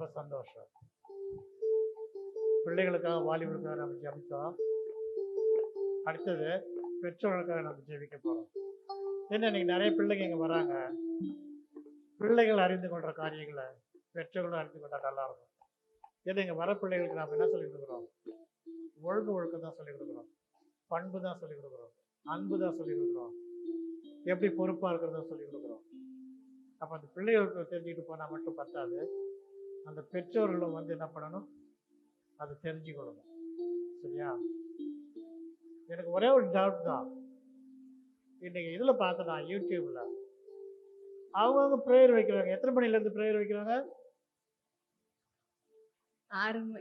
ரொம்ப சந்தோஷம். பிள்ளைகளுக்காக வாலிபர்களுக்காக நம்ம ஜெபித்தோம். அடுத்தது பெற்றோர்களுக்காக நம்ம ஜெபிக்க போகிறோம். ஏன்னா இன்னைக்கு நிறைய பிள்ளைங்க இங்கே வராங்க. பிள்ளைகள் அறிந்து கொள்கிற காரியங்களை பெற்றோர்களும் அறிந்து கொண்டால் நல்லா இருக்கும். ஏன்னா இங்கே வர பிள்ளைகளுக்கு நாம் என்ன சொல்லிக் கொடுக்குறோம்? ஒழுக்கம் தான் சொல்லிக் கொடுக்குறோம், பண்பு தான் சொல்லிக் கொடுக்குறோம், அன்பு தான் சொல்லிக் கொடுக்குறோம், எப்படி பொறுப்பாக இருக்கிறதா சொல்லிக் கொடுக்குறோம். அப்போ அந்த பிள்ளைகளுக்கு தெரிஞ்சுக்கிட்டு போனால் மட்டும் பத்தாது, அந்த பெற்றோர்களும் வந்து என்ன பண்ணணும், அதை தெரிஞ்சுக்கொள்ளணும். சரியா? எனக்கு ஒரே ஒரு டவுட் தான். இன்னைக்கு இதில் பார்த்தேன்னா யூடியூப்ல அவங்க ப்ரேயர் வைக்கிறாங்க. எத்தனை மணிலேருந்து ப்ரேயர் வைக்கிறாங்க?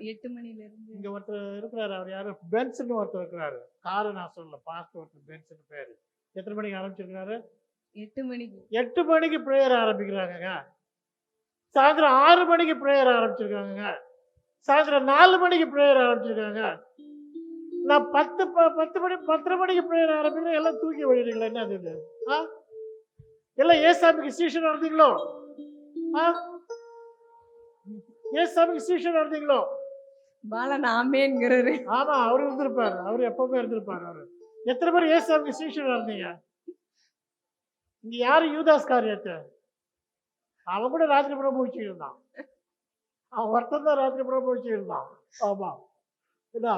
8 மணிலேருந்து. இங்கே ஒருத்தர் இருக்கிறாரு, அவர் யாரு, பென்ஸ்ன்னு ஒருத்தர் இருக்கிறாரு. காரை நான் சொல்லல, பாஸ்ட் ஒருத்தர் பென்ஸ்ன்னு பேர். எத்தனை மணிக்கு ஆரம்பிச்சிருக்கிறாரு? 8 மணிக்கு. 8 மணிக்கு ப்ரேயர் ஆரம்பிக்கிறாங்க. சாயந்தரம் 6 மணிக்கு ப்ரேயர் ஆரம்பிச்சிருக்காங்க. சாயந்தரம் 4 மணிக்கு ப்ரேயர் ஆரம்பிச்சிருக்காங்க. நான் 10 மணிக்கு ப்ரேயர் ஆரம்பிக்கிறேன். எல்லாம் தூக்கி விடுறீங்களா? என்ன அது? எல்லாம் ஏசாமிக்கு சீஷன் நடந்தீங்களோ? ஏசாமிக்கு சீஷன் நடந்தீங்களோ? பாலன் ஆமேன்ங்கிறாரு. ஆமா, அவரு இருந்திருப்பாரு. அவரு எப்பவுமே இருந்திருப்பாரு. அவரு எத்தனை பேர் ஏசாமிக்கு சீஷன் நடந்தீங்க? இங்க யாரு யூதாஸ் காரியத்தை? அவன் கூட ராத்திரி புறம் முடிச்சு இருந்தான். அவன் ஒருத்தன் தான் ராத்திரி புறம் முடிச்சு இருந்தான். ஆமா, இதா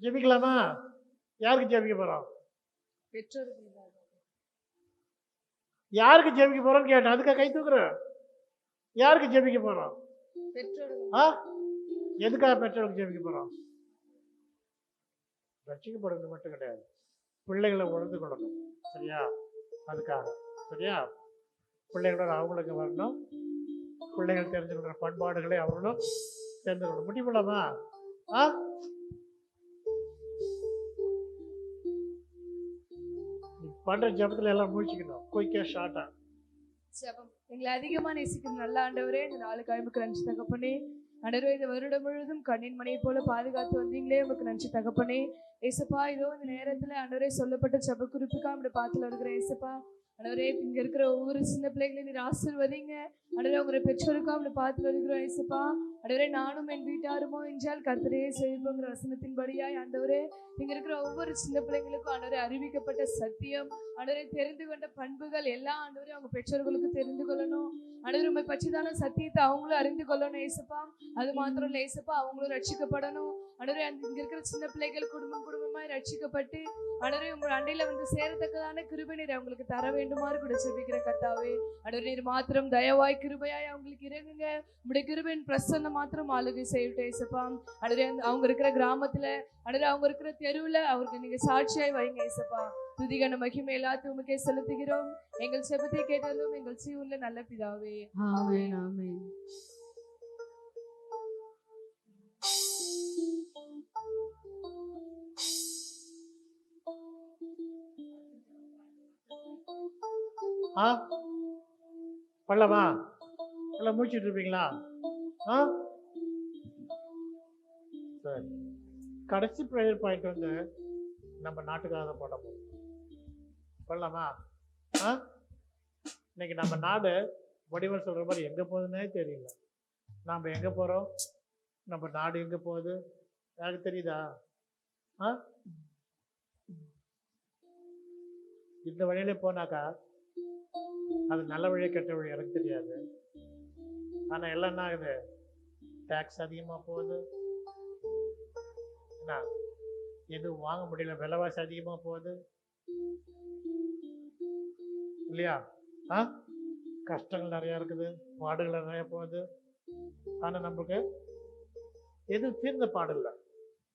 ஜெபிக்கலாமா? யாருக்கு ஜெபிக்க போறோம்? பெற்றோர்கள். யாருக்கு ஜெபிக்க போறோம்னு கேட்டேன், அதுக்காக கை தூக்குறேன். யாருக்கு ஜெபிக்க போறோம்? பெற்றோர்கள். எதுக்காக பெற்றோருக்கு ஜெபிக்க போறோம்? ரட்சிக்கப்படுறது மட்டும் கிடையாது, பிள்ளைகளை உணர்ந்து கொள்ளணும். சரியா? அதுக்காக. சரியா? பிள்ளைகளோட அவங்களுக்கு வரணும். பிள்ளைகள் தெரிஞ்சு கொள்கிற பண்பாடுகளை அவங்களும் தெரிந்து கொள்ளணும். முடிவுலாமா? பண்ற ஜபத்துல எல்லாம் முடிச்சுக்கணும். குயிக்கா ஷார்ட்டா ஜெபம். எங்களை அதிகமா நேசிக்கும் நல்ல ஆண்டவரே, இந்த நாளுக்கு ஐம்புக்கு நன்றி தகப்பனே. ஆண்டவரே, இந்த வருடம் முழுவதும் கண்ணின் மணியை போல பாதுகாத்து வந்தீங்களே, உங்களுக்கு நன்றி தகப்பனே. ஏசப்பா, இதோ இந்த நேரத்துல ஆண்டவரே சொல்லப்பட்ட ஜெப குறிப்புக்கா அப்படி பார்த்துல இருக்கிற ஏசப்பா, ஆண்டவரே இங்க இருக்கிற ஒவ்வொரு சின்ன பிள்ளைகளையும் நீர் ஆசீர்வதிங்க. ஆண்டவரே, உங்களுடைய பெற்றோருக்கா அப்படி பார்த்துல இருக்கிறோம் ஏசப்பா. ஆண்டவரே, நானும் என் வீட்டாருமோ என்றால் கர்த்தரே செய்வோங்கிற வசனத்தின்படியாய் ஆண்டவரே இங்க இருக்கிற ஒவ்வொரு சின்ன பிள்ளைங்களுக்கும் ஆண்டவரே அறிவிக்கப்பட்ட சத்தியம், ஆண்டவரே தெரிந்து கொண்ட பண்புகள் எல்லாம் ஆண்டவரே அவங்க பெற்றோர்களுக்கு தெரிந்து கொள்ளணும். ஆண்டவரே, உண்மை பற்றிதான சத்தியத்தை அவங்களும் அறிந்து கொள்ளணும் ஏசப்பா. அது மாத்திரம் இல்லை ஏசப்பா, அவங்களும் ரட்சிக்கப்படணும். ஆண்டவரே, இங்க இருக்கிற சின்ன பிள்ளைகள் குடும்பமாய் ரட்சிக்கப்பட்டு ஆண்டவரே உங்க அண்டையில வந்து சேரத்தக்கதான கிருபை நீர் அவங்களுக்கு தர வேண்டுமாறு கூட ஜெபிக்கிற கர்த்தாவே. ஆண்டவரே, நீர் மாத்திரம் தயவாய் கிருபையாய் அவங்களுக்கு இறங்குங்க. உங்களுடைய கிருபையின் பிரசன்னம் மாத்திரம் ஆளுகை செய்யட்டும் ஏசப்பா. ஆண்டவரே, அவங்க இருக்கிற கிராமத்துல, ஆண்டவரே அவங்க இருக்கிற தெருவுல அவருக்கு நீங்க சாட்சியாய் வைங்க ஏசப்பா. துதிகன மகிமை எல்லாத்தையும் உமக்கே செலுத்துகிறோம். எங்கள் செபத்தை கேட்டாலும் எங்கள் ஜீவன்ல நல்ல பிதாவே. ஆமென். ஆமென். பண்ணலாமா? எல்லாம் முடிச்சுட்டு இருப்பீங்களா? சரி, கடைசி ப்ரேயர் பாயிண்ட் வந்து நம்ம நாட்டுக்காக போட போறோம். பண்ணலாமா? இன்னைக்கு நம்ம நாடு வடிவல் சொல்ற மாதிரி எங்க போகுதுன்னே தெரியல. நாம எங்க போறோம்? நம்ம நாடு எங்க போகுது யாருக்கு தெரியுதா? இந்த வழியில போனாக்கா அது நல்ல வழியை கெட்ட வழி எனக்கு தெரியாது. ஆனா எல்லாம் என்ன ஆகுது? டேக்ஸ் அதிகமா போகுது, என்ன எதுவும் வாங்க முடியல, விலைவாசி அதிகமா போகுது இல்லையா? கஷ்டங்கள் நிறைய இருக்குது, பாடுகள் நிறைய போகுது. ஆனா நமக்கு எதுவும் தீர்ந்த பாடு இல்லை,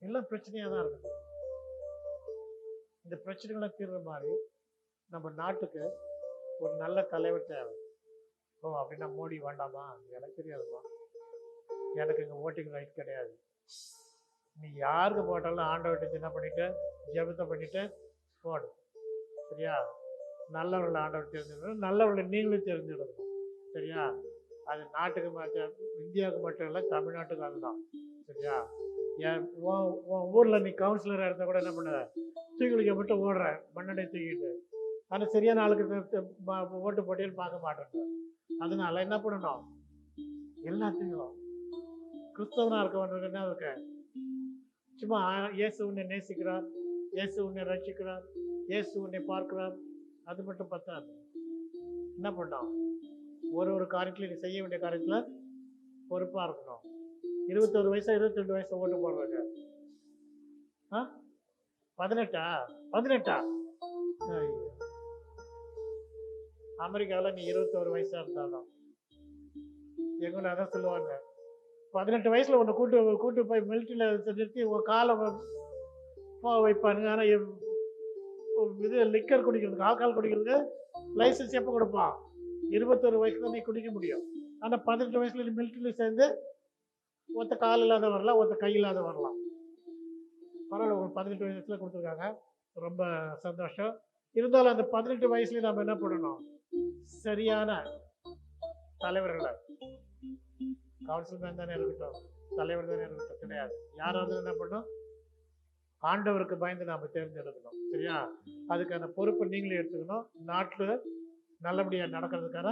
எல்லாம் பிரச்சனையா தான் இருக்குது. இந்த பிரச்சனைகளை தீர்ற மாதிரி நம்ம நாட்டுக்கு ஒரு நல்ல தலைவர் தேவை. அப்படின்னா மோடி வேண்டாமா? எனக்கு தெரியாதுமா, எனக்கு இங்கே ஓட்டிங் ரைட் கிடையாது. நீ யாருக்கு போட்டாலும் ஆண்டவர்கிட்ட என்ன பண்ணிட்டு ஜெபத்தை பண்ணிட்டு போடு. சரியா? நல்லவர்களை ஆண்டவர் தெரிஞ்சிடணும், நல்லவர்களை நீங்களும் தெரிஞ்சிடணும். சரியா? அது நாட்டுக்கு மட்டும், இந்தியாவுக்கு மட்டும் இல்லை, தமிழ்நாட்டுக்கு அதுதான். சரியா? உன் ஊரில் நீ கவுன்சிலராக இருந்தால் கூட என்ன பண்ண, தூக்கிலிக்க மட்டும் ஓடுற, மண்ணடை தூக்கிட்டு ஆனால் சரியான ஆளுக்கு ஓட்டு போட்டின்னு பார்க்க மாட்டேன். அதனால என்ன பண்ணணும், எல்லாத்தையும் கிறிஸ்தவனாக இருக்கவனுக்கு என்ன இருக்கு, சும்மா இயேசு உன்னை நேசிக்கிறார், இயேசு உன்னை ரட்சிக்கிறார், இயேசு உன்னை பார்க்கிறார், அது மட்டும் பத்தாது. என்ன பண்ணோம், ஒரு காரியத்தில் நீ செய்ய வேண்டிய காரியத்தில் பொறுப்பாக இருக்கணும். 21 வயசா 22 வயசு ஓட்டு போடுறாங்க. 18 அமெரிக்காவில் நீ 21 வயசா இருந்தாலும் எங்களை அதான் சொல்லுவாங்க, 18 வயசுல உன்னை கூட்டு போய் மிலிட்டரியில் நிறுத்தி உன் காலை வைப்பானுங்க. ஆனால் இது லிக்கர் குடிக்கிறதுக்கு, ஆல்கஹால் குடிக்கிறதுக்கு லைசன்ஸ் எப்போ கொடுப்பான், 21 வயசுல நீ குடிக்க முடியும். ஆனால் 18 வயசுல நீ மிலிட்டரியில் சேர்ந்து ஒத்த கால் இல்லாத வரலாம், ஒத்த கை இல்லாத வரலாம். பரவாயில்ல, ஒரு 18 வயசுல கொடுத்துருக்காங்க, ரொம்ப சந்தோஷம். இருந்தாலும் அந்த 18 வயசுல நம்ம என்ன பண்ணணும், சரியான தலைவர்களை, கவுன்சில்மேன் தானே இருக்கட்டும், தலைவர் தானே இருக்கட்டும், கிடையாது, யாராவது என்ன பண்ணணும், ஆண்டவருக்கு பயந்து நாம் தேர்ந்தெடுக்கணும். சரியா? அதுக்கான பொறுப்பை நீங்களே எடுத்துக்கணும். நாட்டில் நல்லபடியாக நடக்கிறதுக்கான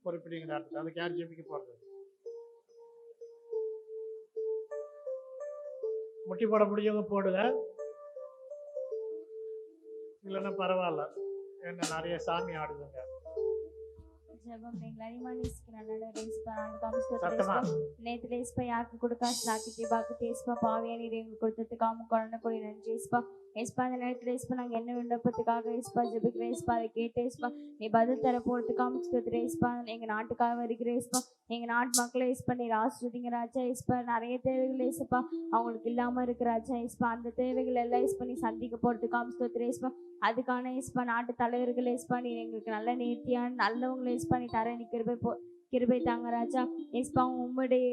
பொறுப்பு நீங்கள் நடத்துக்கணும். அதுக்கு யார் ஜெபிக்க போகிறது? முட்டி போட முடியவங்க போடுங்க, இல்லைன்னா பரவாயில்ல, என்ன நிறைய சாமி ஆடுதுங்க. ஜெபம் எங்களை அதிகமாக நேசிக்கிற சத்தமா நேற்று ரேஸ்பா யாருக்கு கொடுக்கா ஸ்லாக்கிட்டு பாக்கு ஏஸ்பா பாவியா நீர் எங்களுக்கு கொடுத்ததுக்காம குழந்தை கொடி நன்றி ஏஸ்பா. ஏஸ்பா அந்த நேரத்தில் ஏஸ்பா நாங்கள் என்ன விண்ணப்பத்துக்காக ஏஸ்பா ஜெபிக்கிற ஏஸ்பா அதை கேட்டு ஏஸ்பா நீ பதில் தர போகிறதுக்காம சுத்தத்துற ஏஸ்பா. எங்கள் நாட்டுக்காக வருகிற ஏஸ்பா, எங்கள் நாட்டு மக்களை ஏஸ்பா நீர் ஆசிரியங்க ராஜா ஏஸ்பா. நிறைய தேவைகள் ஏசப்பா அவங்களுக்கு இல்லாமல் இருக்கிற ராஜா ஏஸ்பா, அந்த தேவைகள் எல்லாம் ஏஸ்பா நீ சந்திக்க போகிறதுக்காம சுத்தத்துற ஏஸ்பா. அதுக்கான ஏஸ்பா நாட்டு தலைவர்கள் ஏஸ்பா நீ எங்களுக்கு நல்ல நேர்த்தியான நல்லவங்களை ஏஸ்பா நீ தர நீ கிருபை தாங்க ராஜா ஏஸ்பா. அவங்க உம்முடைய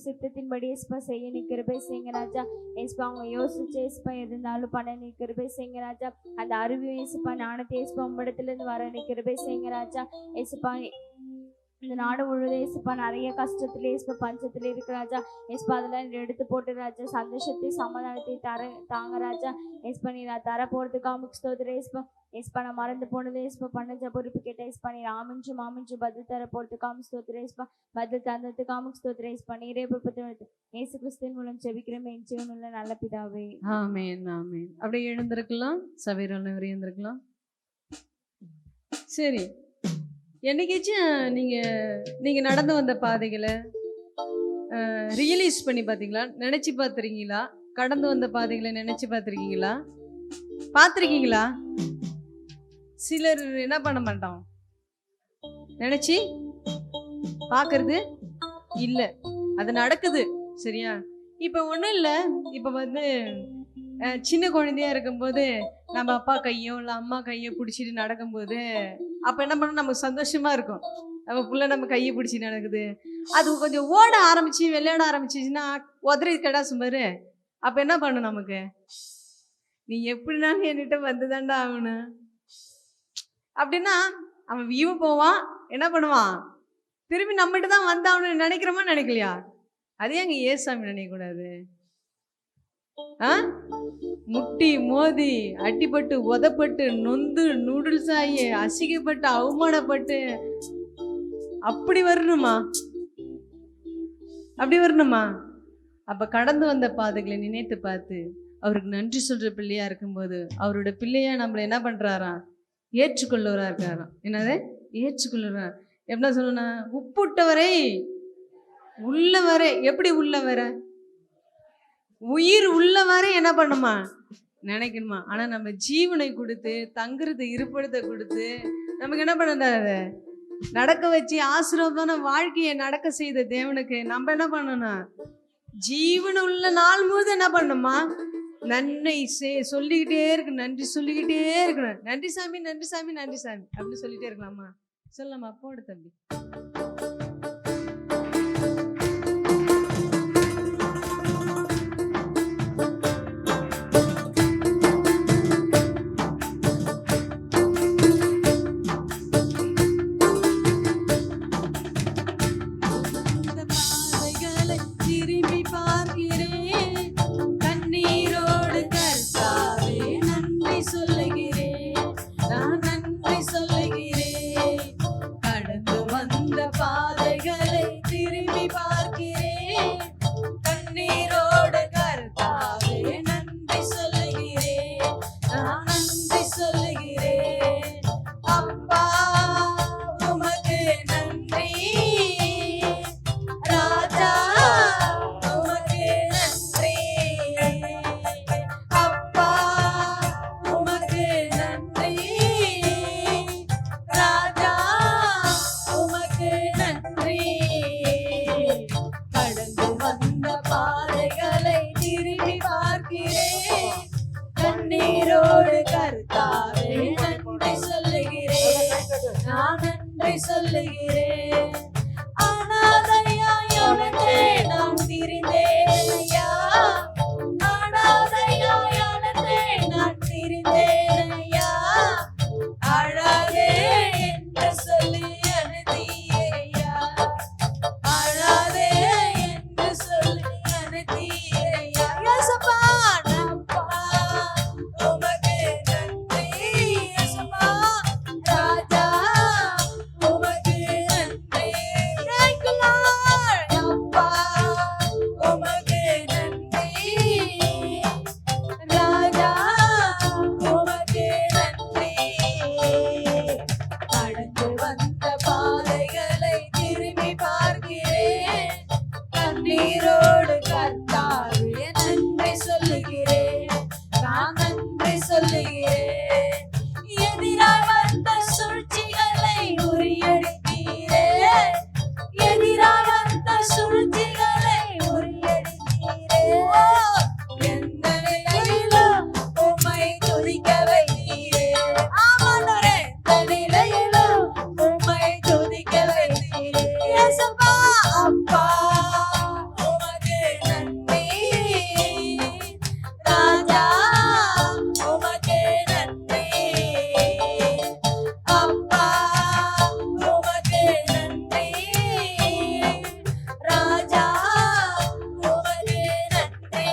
சித்தத்தின்படி ஏஸ்பா செய்ய நீ கிருபை செய்யுங்க ராஜா ஏஸ்பா. அவங்க யோசிச்சு ஏஸ்பா எது இருந்தாலும் பண்ண நீ கிருபை செய்யுங்க ராஜா. அந்த அறிவு ஏசுப்பா ஞானத்தை ஏசுப்பா உம்மிடத்துலேருந்து வர நீ கிருபை செய்யுங்க ராஜா ஏசுப்பா. இந்த நாடு முழுவதும் ஏசுப்பா நிறைய கஷ்டத்துல ஏசுப்பா பஞ்சத்துல இருக்கு ராஜா ஏசுப்பா. அதெல்லாம் எடுத்து போட்டு ராஜா சந்தோஷத்தை சமாதானத்தை தாங்க ராஜா ஏசுப்பா. நீ நான் தர போறதுக்காக ஸ்தோத்திரம் ஏசுப்பா. ஏசுப்பா நான் மறந்து போனது ஏசுப்பா பண்ண பொறுப்பு கேட்ட ஏசுப்பா நீ மாமிஞ்சு பதில் தர போறதுக்காக ஸ்தோத்திரம் ஏசுப்பா. பதில் தந்ததுக்காக ஸ்தோத்திரம் ஏசுப்பா. நீரே பொறுப்பத்தை இயேசு கிறிஸ்துவின் மூலம் ஜெபிக்கிறோம் என் ஜீவனுள்ள நல்ல பிதாவே. ஆமென் ஆமென். அப்படியே எழுந்திருக்கலாம், சபையில் எழுந்திருக்கலாம். சரி, என்னைக்காச்சும் நீங்கள் நடந்து வந்த பாதைகளை ரியலைஸ் பண்ணி பார்த்தீங்களா, நினச்சி பார்த்துருக்கீங்களா? கடந்து வந்த பாதைகளை நினச்சி பார்த்துருக்கீங்களா? பார்த்துருக்கீங்களா? சிலர் என்ன பண்ண மாட்டோம், நினச்சி பார்க்கறது இல்லை, அது நடக்குது. சரியா? இப்போ ஒன்றும் இல்லை, இப்போ சின்ன குழந்தையா இருக்கும்போது நம்ம அப்பா கையோ இல்லை அம்மா கையோ பிடிச்சிட்டு நடக்கும்போது அப்போ என்ன பண்ண நமக்கு சந்தோஷமா இருக்கும். நம்ம புள்ள நம்ம கையை பிடிச்சி நடக்குது. அது கொஞ்சம் ஓட ஆரம்பிச்சு விளையாட ஆரம்பிச்சிச்சுன்னா உதறி கடா சுமாரு. அப்போ என்ன பண்ணும் நமக்கு, நீ எப்படினாலும் என்கிட்ட வந்துதான்டா ஆகணும் அப்படின்னா அவன் வியூ போவான். என்ன பண்ணுவான், திரும்பி நம்மகிட்ட தான் வந்தாகணும்னு நினைக்கிறோமா நினைக்கலையா? அதே அங்கே ஏசாமி நினைக்கக்கூடாது. முட்டி மோதி அடிபட்டு உதப்பட்டு நொந்து நூடுல்ஸ் ஆகி அசிங்கப்பட்டு அவமானப்பட்டு அப்படி வரணுமா? அப்படி வரணுமா? அப்ப கடந்து வந்த பாதைகளை நினைத்து பார்த்து அவருக்கு நன்றி சொல்ற பிள்ளையா இருக்கும்போது அவரோட பிள்ளையா நம்மளை என்ன பண்றாராம், ஏற்றுக்கொள்ளவரா இருக்காராம். என்னது ஏற்றுக்கொள்ளுறா? எப்படின்னா சொல்லணும்னா உப்புட்டவரை உள்ளவரை. எப்படி உள்ளவரை? உயிர் உள்ளவரை என்ன பண்ணுமா நினைக்கணுமா? ஆனா நம்ம ஜீவனை கொடுத்து தங்குறது இருப்பிடத்தை கொடுத்து நமக்கு என்ன பண்ண நடக்க வச்சு ஆசீர்வாதமான வாழ்க்கையை நடக்க செய்த தேவனுக்கு நம்ம என்ன பண்ணணும், ஜீவன் உள்ள நாள் முழுது என்ன பண்ணணுமா, நன்மை சொல்லிக்கிட்டே இருக்கு, நன்றி சொல்லிக்கிட்டே இருக்கணும். நன்றி சாமி நன்றி சாமி நன்றி சாமி அப்படின்னு சொல்லிட்டே இருக்கலாமா? சொல்லலாமா? போடு தம்பி. வந்த பாதைகளை திரும்பி பார்க்கிறேன். கண்ணீரோடு கர்த்தாவே நன்றி சொல்லுகிறேன். நான் நன்றி சொல்லுகிறேன். அப்பா உமக்கு நன்றி. ராஜா உமக்கு நன்றி. அப்பா உமக்கு நன்றி. ராஜா உமக்கு நன்றி. கடந்து வந்த பாதைகளை திரும்பி பார்க்கிறேன். கண்ணீரோடு கர்த்தாவே நன்றி சொல்லுகிறேன். நான் நன்றி சொல்லுகிறேன். அனாதையாய் அலைந்தே நான் திரிந்தேன் ஐயா. அனாதையாய் அலைந்தே நான் திரிந்தேன் ஐயா. அழாதே என்று சொல்லி அனுப்பியே ஐயா. அழாதே என்று சொல்லி அனுப்பியே ஐயா. இயேசுப்பா அப்பா உமக்கு நன்றி. இயேசுப்பா ராஜா உமக்கு நன்றி. Thank you, Lord. அப்பா உமக்கு நன்றி. ராஜா உமக்கு நன்றி. கடந்து வந்த பாதைகளை திரும்பி பார்க்கிறேன். கண்ணீரோடு கர்த்தாவே நன்றி சொல்லுகிறேன். நான் நன்றி சொல்லுகிறேன். எதிராய் வந்த சூழ்ச்சிகளை முறியடித்தீரே. எதிராய் வந்த சூழ்ச்சிகளை முறியடித்தீரே. எந்த நிலையிலும் உம்மை துதிக்க வைத்தீரே. ஆமாண்டவரே, எந்த நிலையிலும் உம்மை துதிக்க வைத்தீரே. இயேசுப்பா அப்பா உமக்கு நன்றி. ராஜா உமக்கு நன்றி. அப்பா உமக்கு நன்றி. ராஜா உமக்கு நன்றி.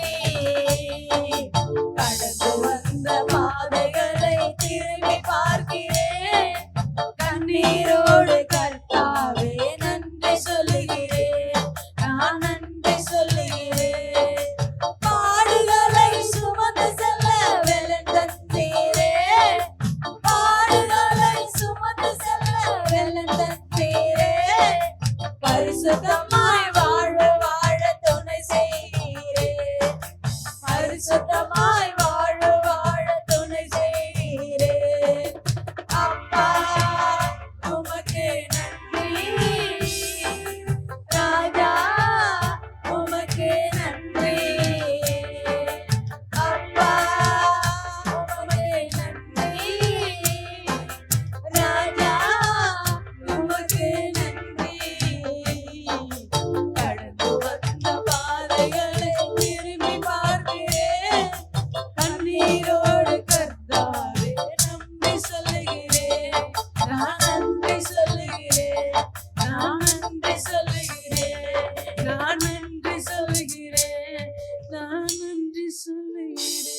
கடந்து வந்த பாதைகளை திரும்பி பார்க்கிறேன். கண்ணீரோடு கர்த்தாவே நன்றி சொல்லுகிறேன். நான் நன்றி சொல்லுகிறேன். பாடுகளை சுமந்து செல்ல வெள்ளம் தந்தீரே. பாடுகளை சுமந்து செல்ல வெள்ளம் தந்தீரே. பரிசுத்தமாய் வாழ துணை செய்கிறே. பரிசுத்தமாய் வாழ துணை செய்கிறே. அப்பா உமக்கு நன்றி. ராஜா உமக்கு நன்றி. அப்பா உமக்கு நன்றி. ராஜா உமக்கு நன்றி. கடந்து வந்த பாதைகளை திரும்பி பார்க்கிறேன். கண்ணீரோடு கர்த்தாவே நன்றி சொல்லுகிறேன். நான் நன்றி சொல்லுகிறேன். நான் நன்றி சொல்லுகிறேன். நான் நன்றி சொல்லுகிறேன். நான் நன்றி சொல்லுகிறேன்.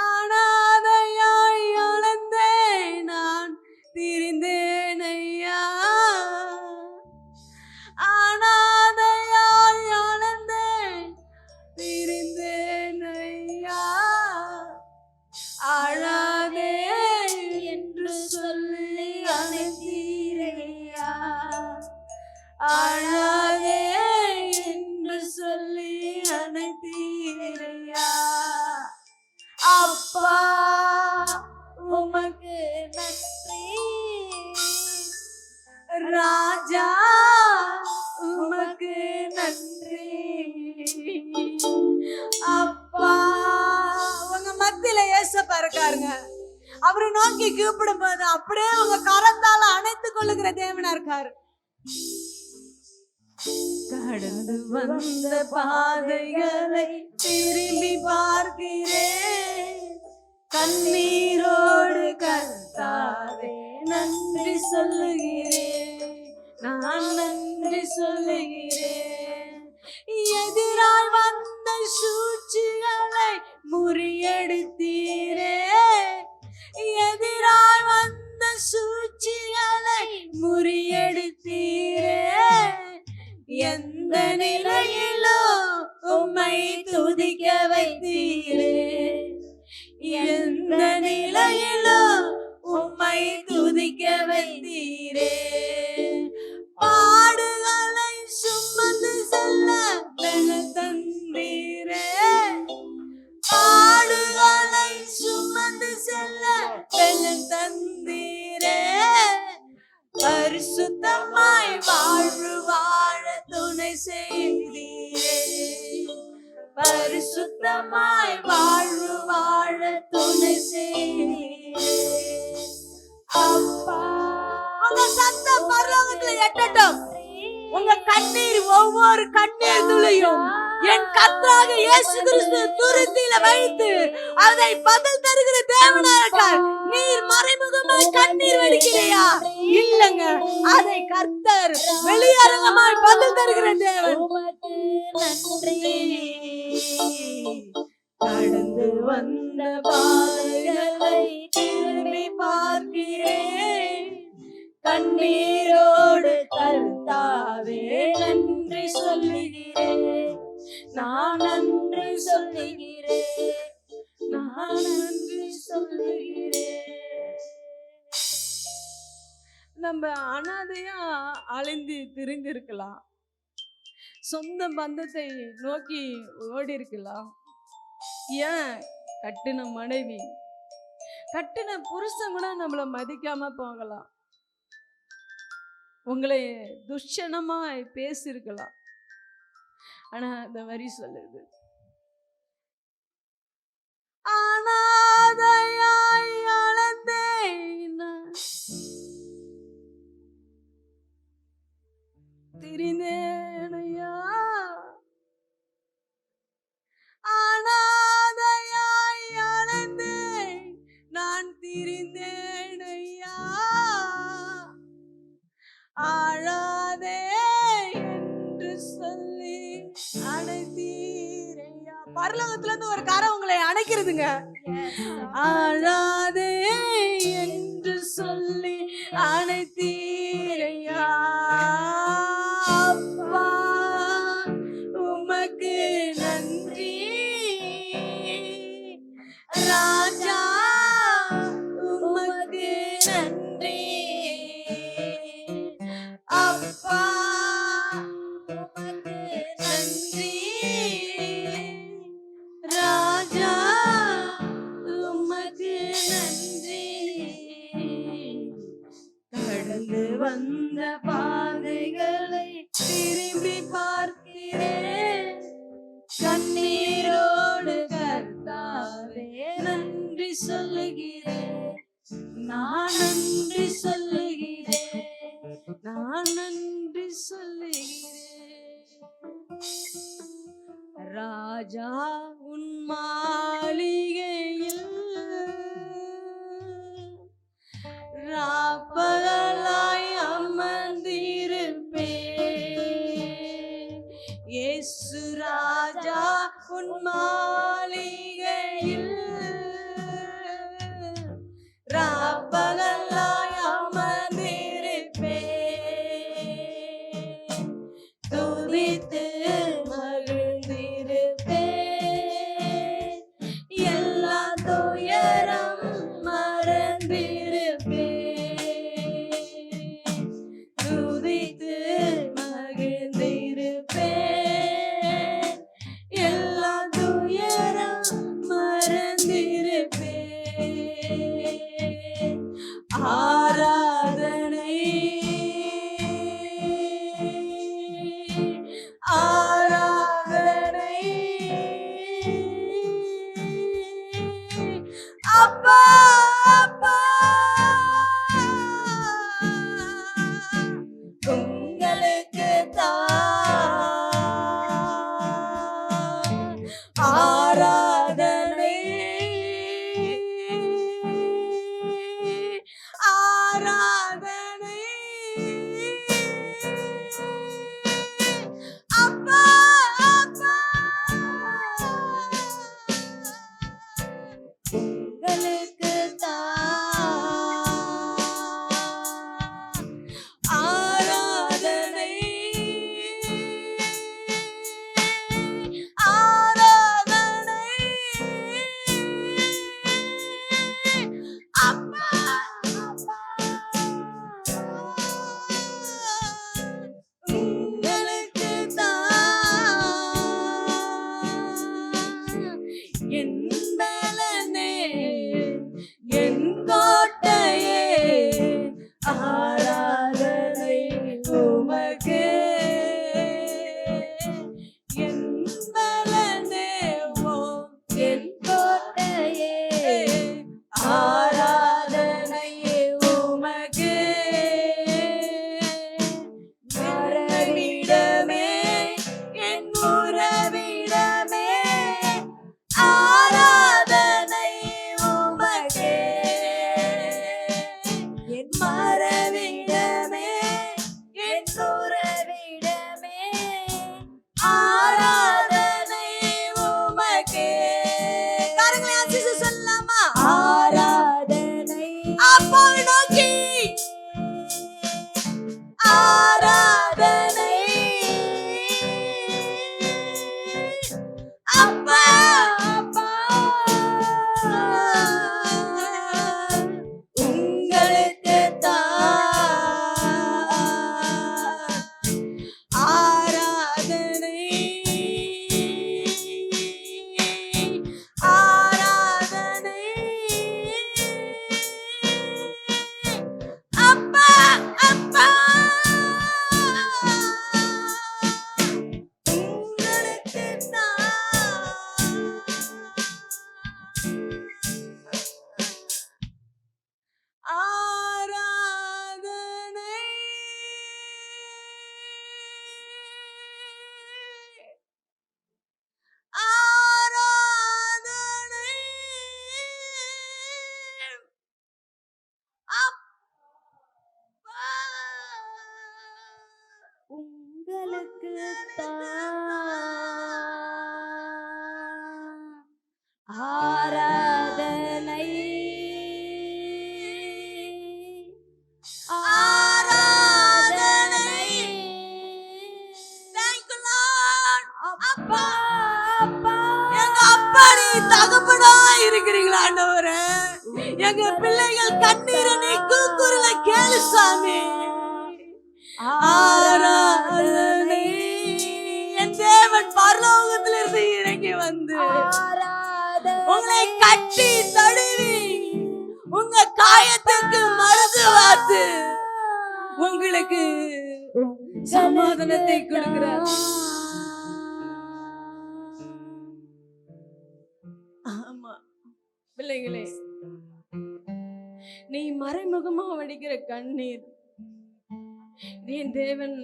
அனாதையாய் அலைந்தேன் நான் திரிந்தேன் ஐயா. அனாதையாய் அலைந்தேன் திரிந்தேன் ஐயா. அழாதே என்று சொல்லி அழைத்தீரையா. அழாதே என்று சொல்லி அழைத்தீரையா. அப்பா உமக்கு நன்றி. ராஜா உமக்கு நன்றி. அப்பா உங்க மத்தியில ஏசப்பா இருக்காருங்க. அவரை நோக்கி கூப்பிடும் போது அப்படியே உங்க கரத்தால அணைத்துக் கொள்ளுகிற தேவனா இருக்காரு. கடந்து வந்த பாதைகளை திரும்பி பார்க்கிறேன். கண்ணீரோடு கர்த்தாவே நன்றி சொல்லுகிறேன். நான் நன்றி சொல்லுகிறேன். எதிராய் வந்த சூழ்ச்சிகளை முறியடித்தீரே. எதிராய் வந்த சூழ்ச்சிகளை முறியடித்தீரே. எந்த நிலையிலோ உம்மை துதிக்க வைத்தீரே. எந்த நிலையிலோ உம்மை துதிக்க வைத்தீரே. பாடுகளை சுமந்து செல்ல பலன் தந்தீரே. பாடுகளை சுமந்து செல்ல பலன் தந்தீரே. பரிசுத்தமாய் வாழ்வு வாழ துணை செய்தீரே. பரிசுத்தமாய் வாழ்வு வாழ துணை செய்தீரே. அப்பா, உங்க சத்தம் பரலோகத்துல எட்டட்டும். உங்க கண்ணீர், ஒவ்வொரு கண்ணீர் துளியும் என் கர்த்தராகிய இயேசு கிறிஸ்து துருத்தியில வைத்து அதை பதில் தருகிற தேவனா இருக்கார். நீர் மறைமுகமாய் கண்ணீர் வடிக்கிறையா? இல்லங்க, அதை கர்த்தர் வெளியரங்கமாய் பதில் தருகிற தேவன். கடந்து வந்த பாதைகளை திரும்பி பார்க்கிறேன். கண்ணீரோடு கர்த்தாவே நன்றி சொல்லுகிறேன். நான் நன்றி சொல்லுகிறேன். நான் நன்றி சொல்லுகிறேன். நம்ம அனாதையா அலைந்து திரிந்திருக்கலாம். சொந்த பந்தத்தை நோக்கி ஓடி இருக்கலாம். ஏன் கட்டின மனைவி, கட்டின புருஷன் கூட நம்மளை மதிக்காம போகலாம். உங்களை துஷ்டனமாய் பேசியிருக்கலாம். ஆனா இந்த வரி சொல்லுது, அனாதையாய் அலைந்தேன் திரிந்தேனையா. அனாதையாய் அலைந்தேன் நான் திரிந்தேனையா. அழாதே என்று சொல்லி அணைத்தீரையா. பரலோகத்துல இருந்து ஒரு காரம் உங்களை அணைக்கிறதுங்க. அழாதே என்று சொல்லி அணைத்தீரையா. அப்பா உமக்கு நன்றி. ராஜா உமக்கு நன்றி. அப்பா உமக்கு நன்றி. ராஜா உமக்கு நன்றி. கடந்து வந்த பாதைகளை திரும்பி பார்க்கிறேன். கண்ணீரோடு கர்த்தாவே நன்றி சொல்லுகிறேன். நான் நன்றி சொல்லுகிறேன். நான் நன்றி சொல்லுகிறேன். ராஜா உன் மாளிகையில் ராப்பகலாய் அமர்ந்திருப்பேன். இயேசு ராஜா உன் மாளிகையில் ராப்பகலாய் அமர்ந்திருப்பேன். துதித்து மகிழ்ந்திருப்பேன். ஆராதனை ஆராதனை அப்பா உங்களுக்கு என் பலனே என் கோட்டையே ஆராதனை உமக்கே என் பலனே என் கோட்டையே ஆராதனை உமக்கே மரவிடமே என் உறவிடமே ஆராதனை உமக்கே என் மரவிடமே என் உறவிடமே ஆராதனை உமக்கே காரங்களை ஆசிசு சொல்லலாமா ஆராதனை அப்பாவை நோக்கி ஆராதனை அப்பா அப்பா உங்களுக்கு ஆராதனை ஆராதனை அப்பா அப்பா உங்களுக்கு ஆராதனை ஆராதனை அப்பா உங்களுக்கு ஆராதனை ஆராதனை Thank you Lord அப்பா அப்பா எங்க அப்பா நீ தகப்பனா இருக்கிறீங்களா ஆண்டவரே எங்க பிள்ளைகள் கண்ணீரை நீ கூக்குரல கேளு சாமி ஆராதனை என் தேவன் பரலோகத்திலிருந்து இறங்கி வந்து உங்களை கட்டி தழுவி உங்க காயத்துக்கு மருந்து வாத்து உங்களுக்கு சமாதானத்தை கொடுக்கிறார். ஆமா பிள்ளைகளே, நீ மறைமுகமா வடிக்கிற கண்ணீர் நீ என் தேவன்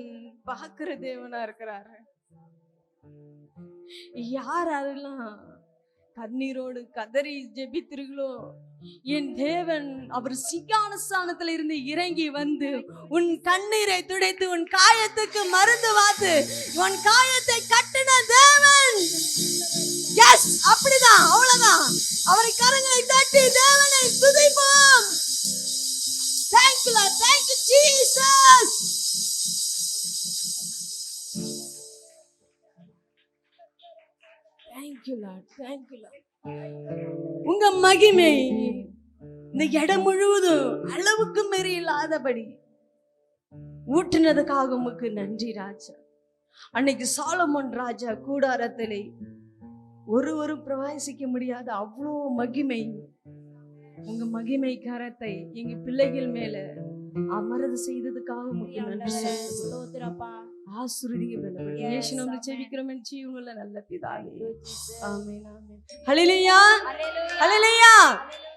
பார்க்கிற தேவனா இருக்கிறாரு. யாரெல்லாம் கண்ணீரோடு கதறி ஜெபித்திருங்களோ என் தேவன் அவர் சிங்காசனத்துல இருந்து இறங்கி வந்து உன் கண்ணீரை துடைத்து உன் காயத்துக்கு மருந்து வாத்து உன் காயத்தை கட்டின தேவன். எஸ், அப்படிதான், அவ்வளவுதான். அவரை கரங்களை தட்டி தேவனை துதிப்போம். Thank you Lord, thank you Jesus. Thank you Lord, thank you Lord. உங்க மகிமை இந்த இடம் முழுவதும் அளவுக்கு மீறி இல்லாதபடி ஊற்றினதுக்காக உமக்கு நன்றி ராஜா. அன்னைக்கு சாலமோன் ராஜா கூடாரத்திலே ஒருவரும் பிரவேசிக்க முடியாத அவ்வளோ மகிமை, உங்க மகிமை கரத்தை எங்க பிள்ளைகள் மேல அமரது செய்ததுக்காக உமக்கு நன்றி ஸ்தோத்திரப்பா. ஆசீர்வதிங்க பலப்படி. Yes, இயேசு நாமத்தில் amen. ஜெபிக்கிறோம் என் ஜீவனுள்ள நல்ல பிதாவே. Thank you, Jesus. Amen amen. Hallelujah Hallelujah. Hallelujah. Hallelujah.